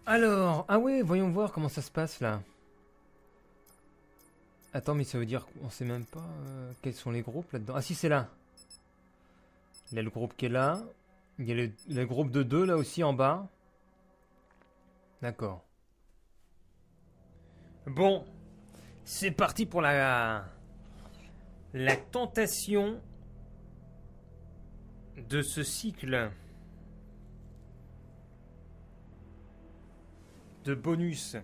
Alors, ah ouais, voyons voir comment ça se passe là. Attends, mais ça veut dire qu'on sait même pas quels sont les groupes là-dedans. Ah si, c'est là. Il y a le groupe qui est là. Il y a le groupe de 2 là aussi en bas. D'accord. Bon, c'est parti pour la tentation de ce cycle de bonus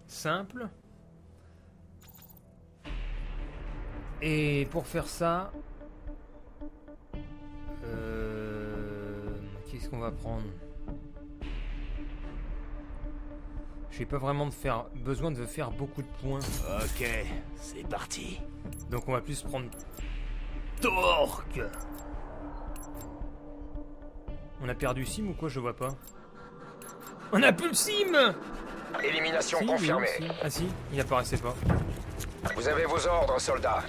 simple. Et pour faire ça, qu'est-ce qu'on va prendre? J'ai pas vraiment besoin de faire beaucoup de points. Ok, c'est parti. Donc on va plus prendre Torque. On a perdu Sim ou quoi? Je vois pas. On a plus le Sim. Élimination Si, confirmée. oui, si. Ah si, il apparaissait pas. Vous avez vos ordres, soldats.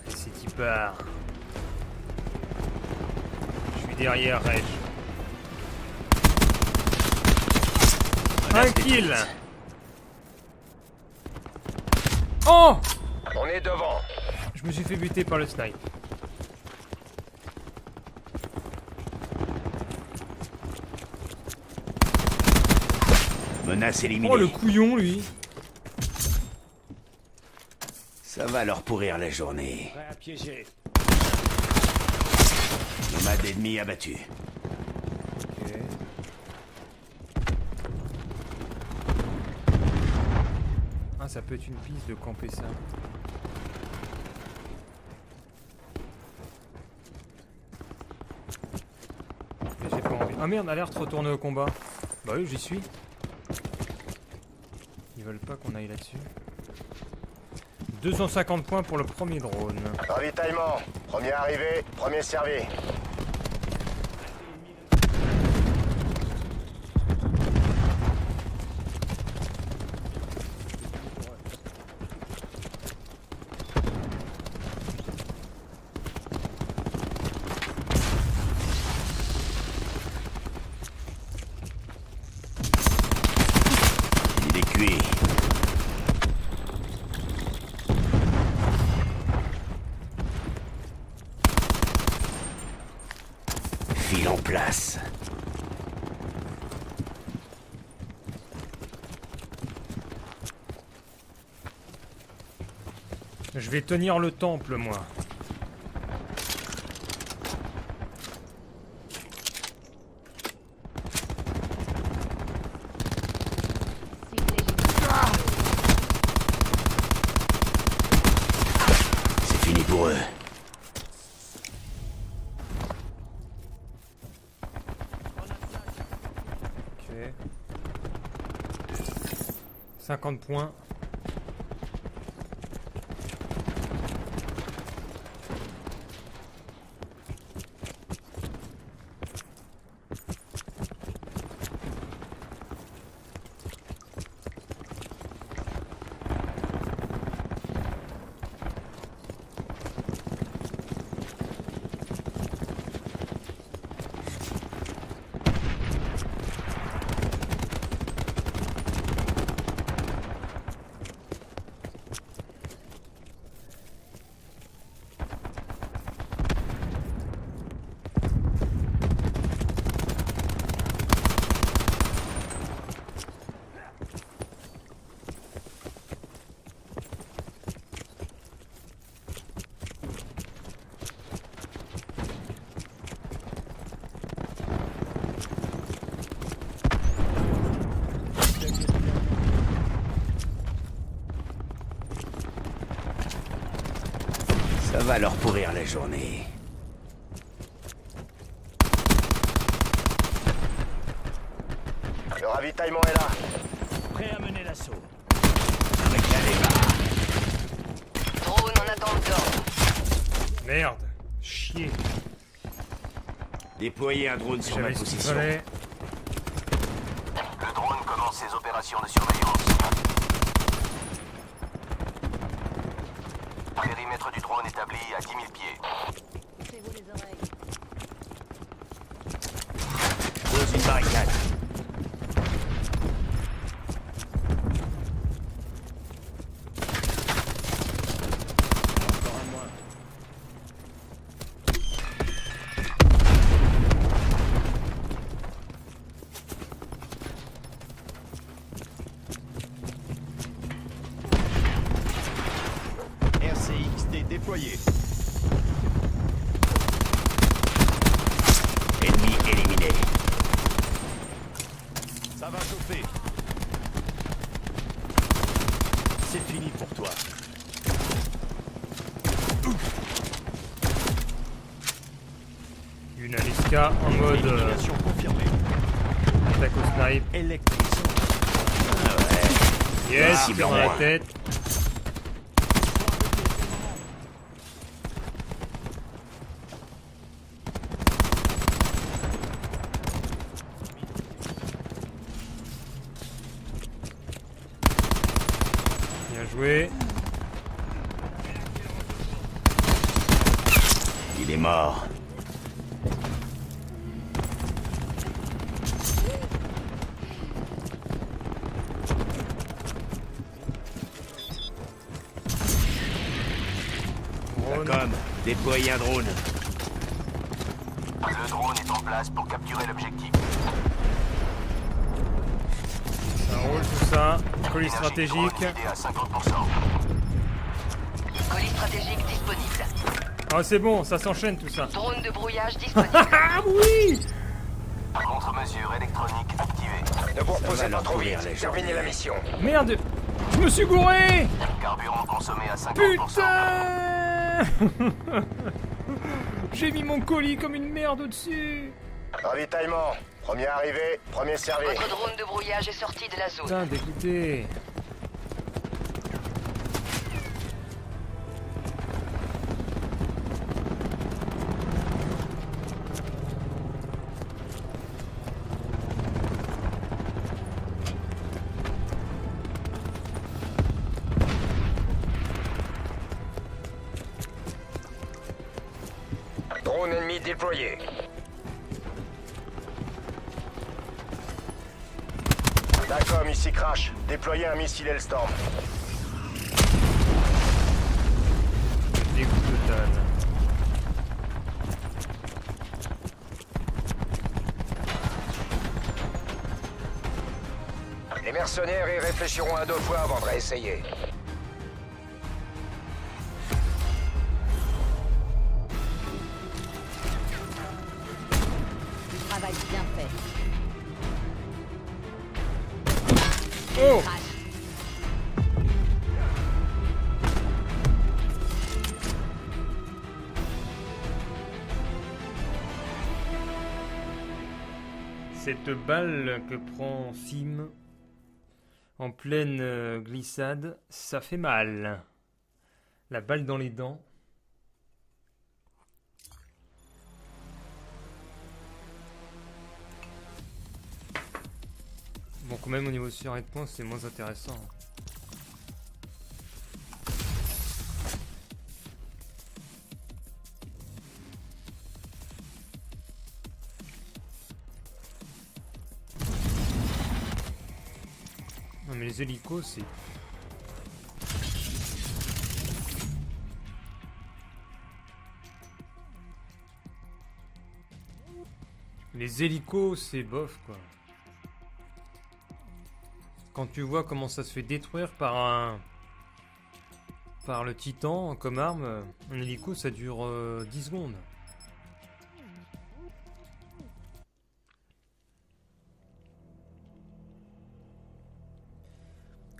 Et c'est il part. Je suis derrière Reg. Un kill. Oh! On est devant. Je me suis fait buter par le snipe. Menace éliminée. Oh le couillon lui. Ça va leur pourrir la journée. Prêt à piéger. Nomade ennemi abattu. Ok. Ah ça peut être une piste de camper ça. Mais j'ai pas envie. Ah merde, alerte, retourner au combat. Bah oui, j'y suis. Ils veulent pas qu'on aille là-dessus. 250 points pour le premier drone. Ravitaillement. Premier arrivé, premier servi. Il est cuit. File en place. Je vais tenir le temple, moi. C'est fini pour eux. Ok. 50 points. Ça va leur pourrir la journée. Le ravitaillement est là. Prêt à mener l'assaut. Avec la débat. Drone en attente d'ordre. Merde. Chier. Déployer un drone sur ma J'avais ce qu'il position. fallait. Le drone commence ses opérations de surveillance. Périmètre du drone établi à 10 000 pieds. Bouchez-vous les oreilles. barricade. Encore un moins. RCXD déployé. Ennemi éliminé. Ça va chauffer. C'est fini pour toi. Une Aliska en mode Élimination confirmée. attaque au snipe. Électrisant. Yes, cible dans en la moins. tête. Bien joué. Il est mort. Drone. Comme déployer un drone. Le drone est en place pour capturer l'objectif. Ça roule tout ça. Colis Énergie stratégique. drone vidée à 50%. Colis stratégique disponible. Ah c'est bon, ça s'enchaîne tout ça. Drone de brouillage disponible. Ah oui. Contre-mesure électronique activée. Ça Ne vous va reposez leur pas trop courir vite. les Terminez journées. la mission. Merde. Je me suis gouré. Carburant consommé à 50%. Putain. J'ai mis mon colis comme une merde au-dessus. Ravitaillement. Premier arrivé, premier servi. Votre drone de brouillage est sorti de la zone. Putain, dégoûté. Drone ennemi déployé. D'accord, ici Crash. Déployez un missile Hellstorm. Dégoût total. Les mercenaires y réfléchiront à deux fois avant de réessayer. Travail bien fait. Oh. Crash. Cette balle que prend Sim en pleine glissade, ça fait mal. La balle dans les dents. Bon, quand même au niveau survêtement, c'est moins intéressant. Non mais les hélicos, c'est... Les hélicos, c'est bof, quoi. Quand tu vois comment ça se fait détruire par le titan comme arme, un hélico, ça dure 10 secondes.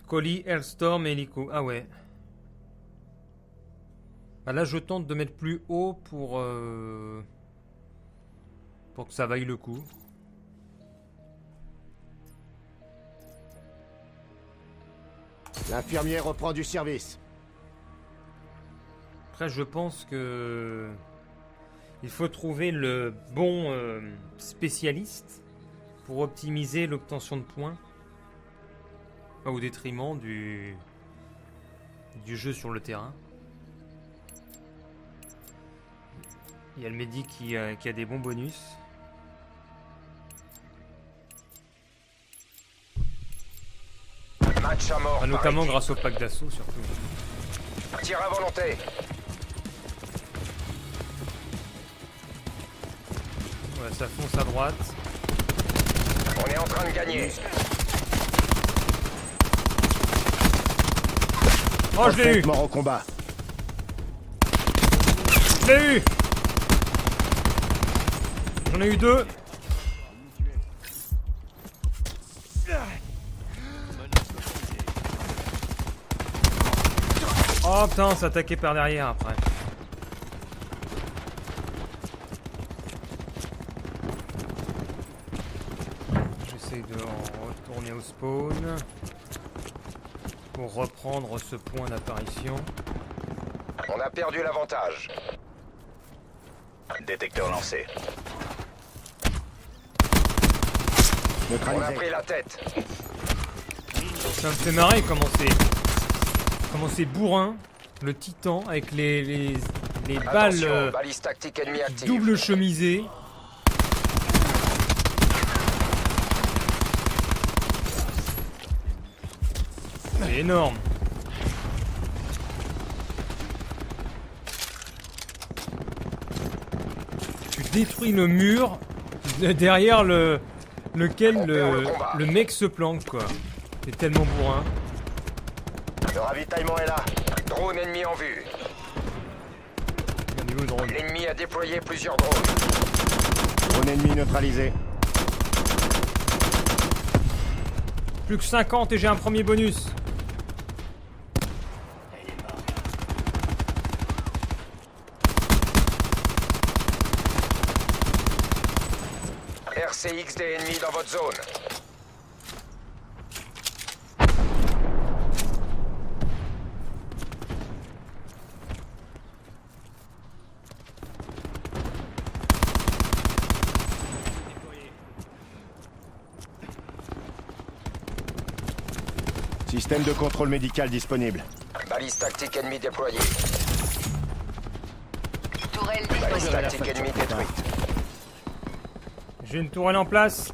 Colis, Hellstorm et hélico. Ah ouais. Bah là, je tente de mettre plus haut pour que ça vaille le coup. L'infirmier reprend du service. Après, je pense que il faut trouver le bon spécialiste pour optimiser l'obtention de points, pas au détriment du jeu sur le terrain. Il y a le médic qui a des bons bonus. Match à mort. Enfin, notamment par grâce au pack d'assaut surtout. équipe. Tir à volonté. Ouais, ça fonce à droite. On est en train de gagner. Oh, je l'ai eu! Mort au combat. Je l'ai eu! J'en ai eu 2. Oh putain, c'est attaqué par derrière après. J'essaie de retourner au spawn pour reprendre ce point d'apparition. On a perdu l'avantage. Détecteur lancé. On a Neutralisé. pris la tête. Ça me fait marrer comment c'est bourrin, le titan, avec les balles Attention, balise tactique ennemie active. double chemisées. C'est énorme. Tu détruis le mur derrière lequel On perd le combat. le mec se planque quoi. C'est tellement bourrin. Le ravitaillement est là. Drone ennemi en vue. Au niveau drone. L'ennemi a déployé plusieurs drones. Drone ennemi neutralisé. Plus que 50 et j'ai un premier bonus. RCX des ennemis dans votre zone. Système de contrôle médical disponible. Balise tactique ennemie déployée. Tourelle Balise disponible. tactique ennemie détruite. J'ai une tourelle en place.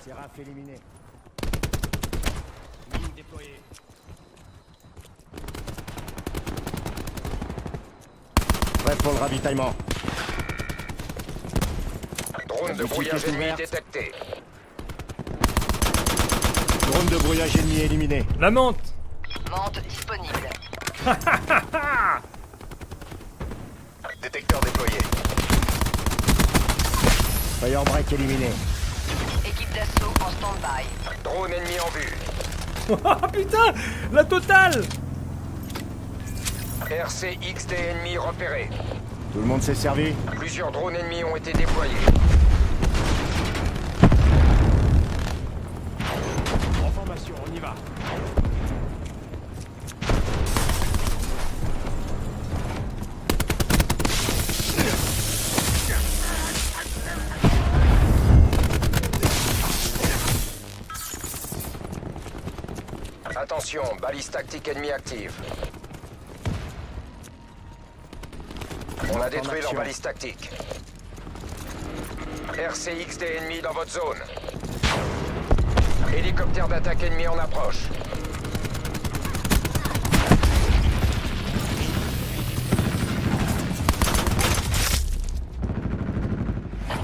Seraph éliminé. Prêt pour le ravitaillement. Drone de brouillage est ennemi ouverte. détecté. Drone de brouillage ennemi éliminé. La menthe. Mante disponible. Détecteur déployé. Firebreak éliminé. Équipe d'assaut en stand-by. Drone ennemi en vue. Oh putain, la totale. RCX des ennemis repérés. Tout le monde s'est servi. Plusieurs drones ennemis ont été déployés. En formation, on y va. Attention, balise tactique ennemie active. On a détruit leur balise tactique. RCX des ennemis dans votre zone. Hélicoptère d'attaque ennemi en approche.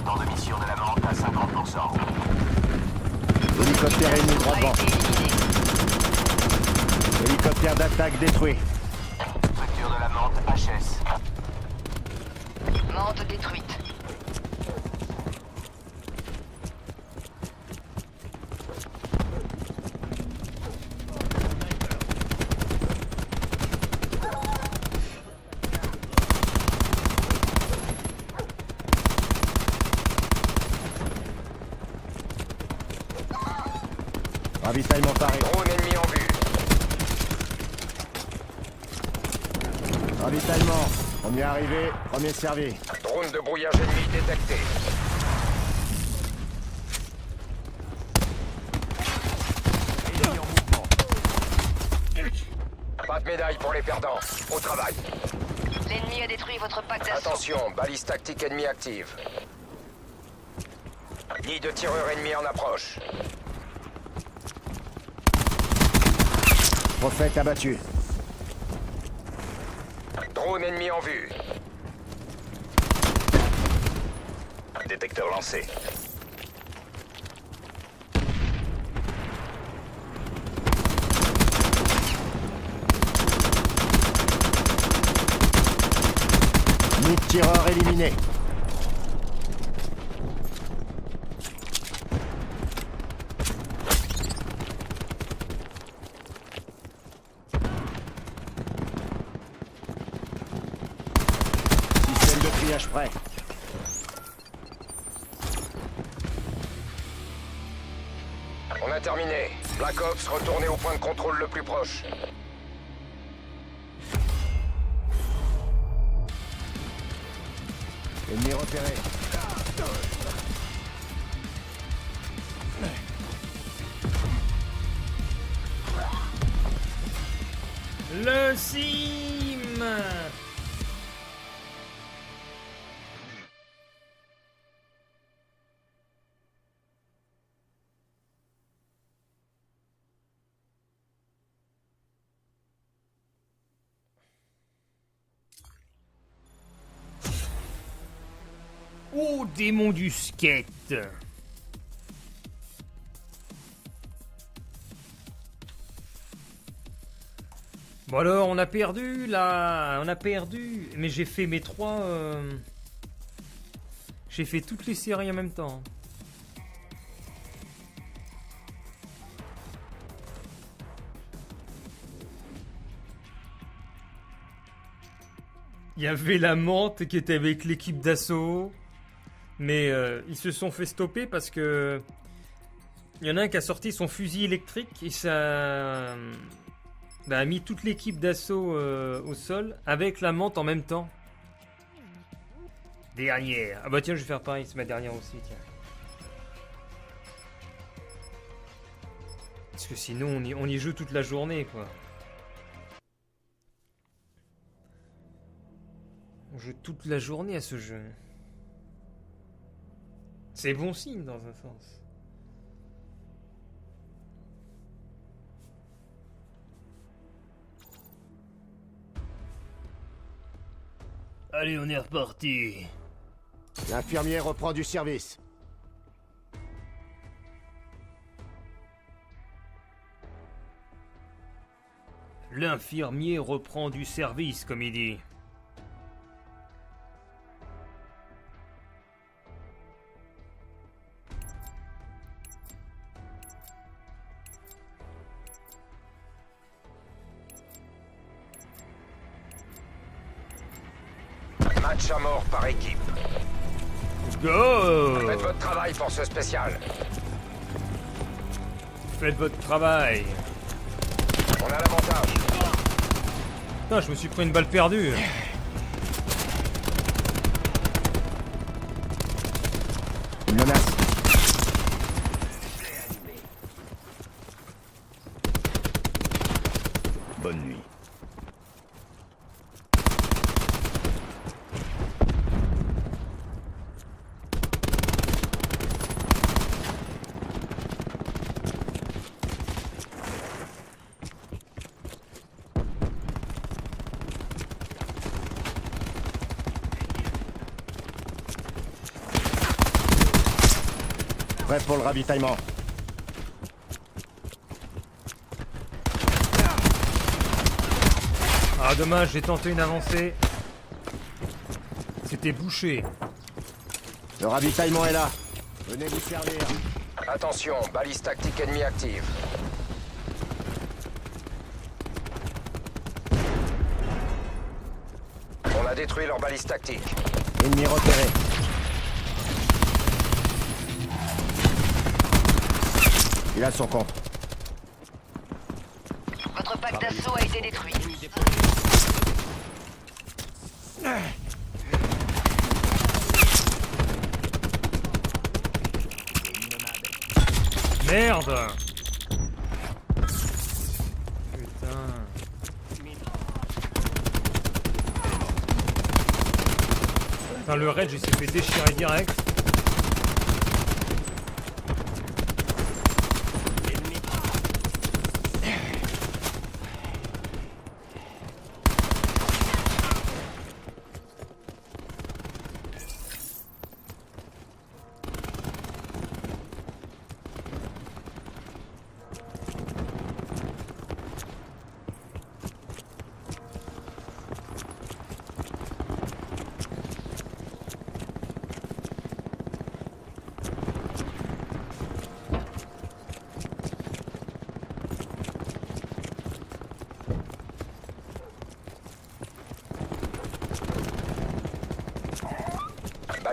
Temps de mission de la menthe à 50%. Hélicoptère ennemi droit A devant. été éliminé. Hélicoptère d'attaque détruit. Structure de la menthe HS. Mante détruite. Ravitaillement paré. Drone ennemi en vue. Ravitaillement. Premier arrivé, premier servi. Drone de brouillage ennemi détecté. Ennemi en mouvement. Pas de médaille pour les perdants. Au travail. L'ennemi a détruit votre pack d'assaut. Attention, balise tactique ennemie active. Ligne de tireurs ennemis en approche. Prophète abattu. Drone ennemi en vue. Détecteur lancé. Nid de tireur éliminé. Système de triage prêt. On a terminé. Black Ops, retournez au point de contrôle le plus proche. Ennemi repéré. Le sim. Oh, démon du skate. Bon alors, on a perdu là, on a perdu. Mais j'ai fait mes 3... J'ai fait toutes les séries en même temps. Il y avait la menthe qui était avec l'équipe d'assaut. Mais ils se sont fait stopper parce que... Il y en a un qui a sorti son fusil électrique et ça... a mis toute l'équipe d'assaut au sol avec la menthe en même temps. Dernière. Ah bah tiens, je vais faire pareil, c'est ma dernière aussi, tiens. Parce que sinon, on y joue toute la journée, quoi. On joue toute la journée à ce jeu. C'est bon signe, dans un sens. Allez, on est reparti. L'infirmier reprend du service. L'infirmier reprend du service, comme il dit. Match à mort par équipe. Let's go! Faites votre travail, force spéciale. Faites votre travail. On a l'avantage. Putain, je me suis pris une balle perdue. Une menace. Bonne nuit. Prêt pour le ravitaillement. Ah dommage, j'ai tenté une avancée. C'était bouché. Le ravitaillement est là. Venez vous servir. Attention, balise tactique ennemie active. On a détruit leur balise tactique. Ennemi repéré. Il a son compte. Votre pack d'assaut a été détruit. Merde! Putain. Putain, le raid, il s'est fait déchirer direct.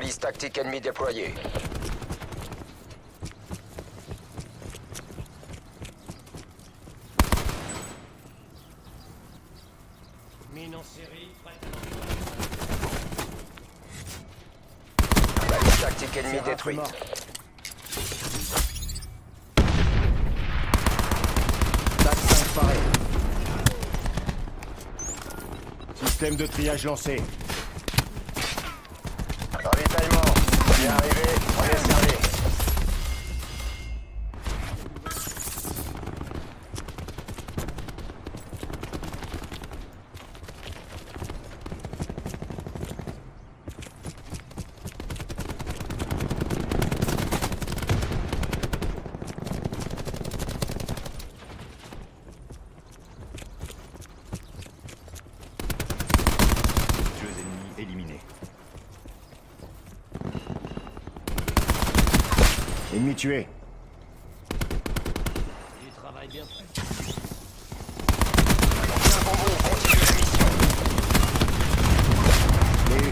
Balise tactique ennemie déployée. Mine en série, prête. Balise tactique ennemie Seraph est détruite. mort. TAC 5 paré. Système de triage lancé. Ravitaillement. Bien arrivé, on est servi. Tueux ennemis éliminés. Ennemi tué. Du travail bien fait. Bien pour vous, continuez la mission. Les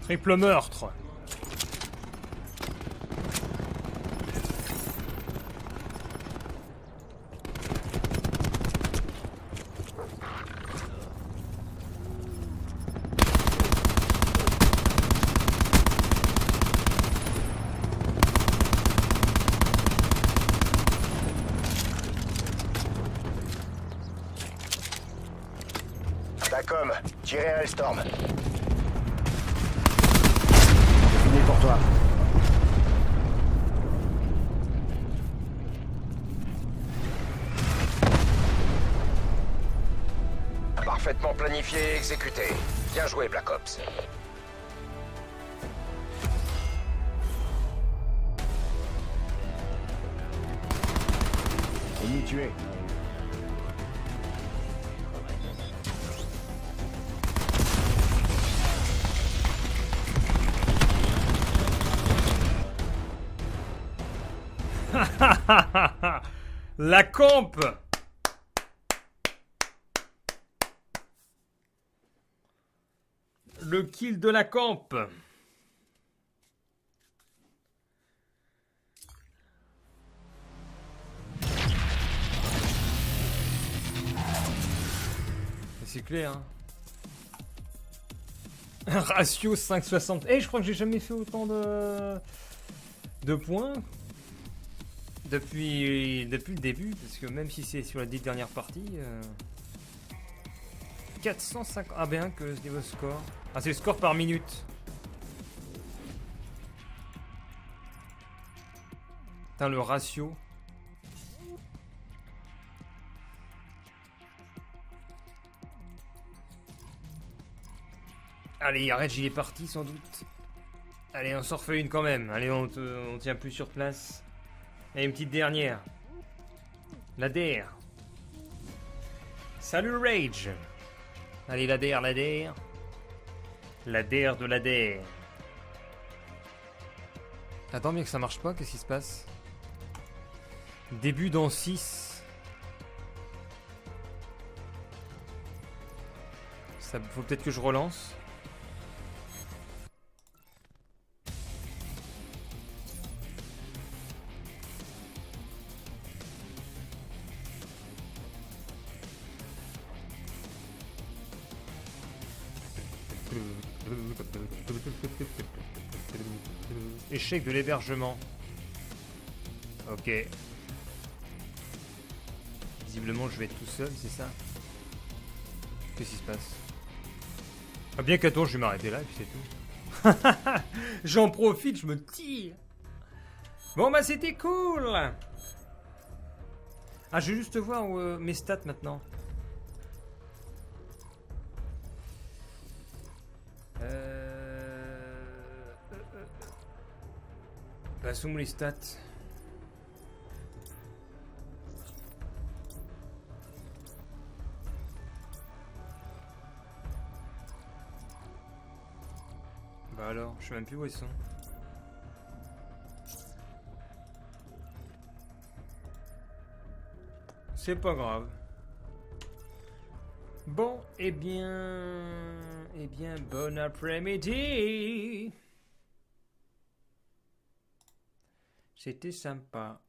Triple meurtre. Dacom, tirez à Hellstorm. fini pour toi. Parfaitement planifié et exécuté. Bien joué, Black Ops. Ennemi tué. La camp. Le kill de la camp. C'est clair, hein. Ratio 5,60. Eh, je crois que j'ai jamais fait autant de points depuis le début, parce que même si c'est sur les 10 dernières parties, 450. Ah ben que ce niveau score. Ah, c'est le score par minute. Putain, le ratio. Allez, arrête, j'y est parti sans doute. Allez, on s'en refait une quand même. Allez, on tient plus sur place. Et une petite dernière. La DR. Salut Rage. Allez, la DR, la DR. La DR de la DR. Attends, bien que ça marche pas, qu'est-ce qui se passe? Début dans 6. Ça, faut peut-être que je relance. Échec de l'hébergement. Ok. Visiblement, je vais être tout seul, c'est ça? Qu'est-ce qui se passe? Ah, bien qu'à toi, je vais m'arrêter là et puis c'est tout. J'en profite, je me tire. Bon, bah, c'était cool. Ah, je vais juste voir mes stats maintenant. Bah, sont les stats? Bah alors, je sais même plus où ils sont. C'est pas grave. Bon, eh bien, bon après-midi. C'était sympa.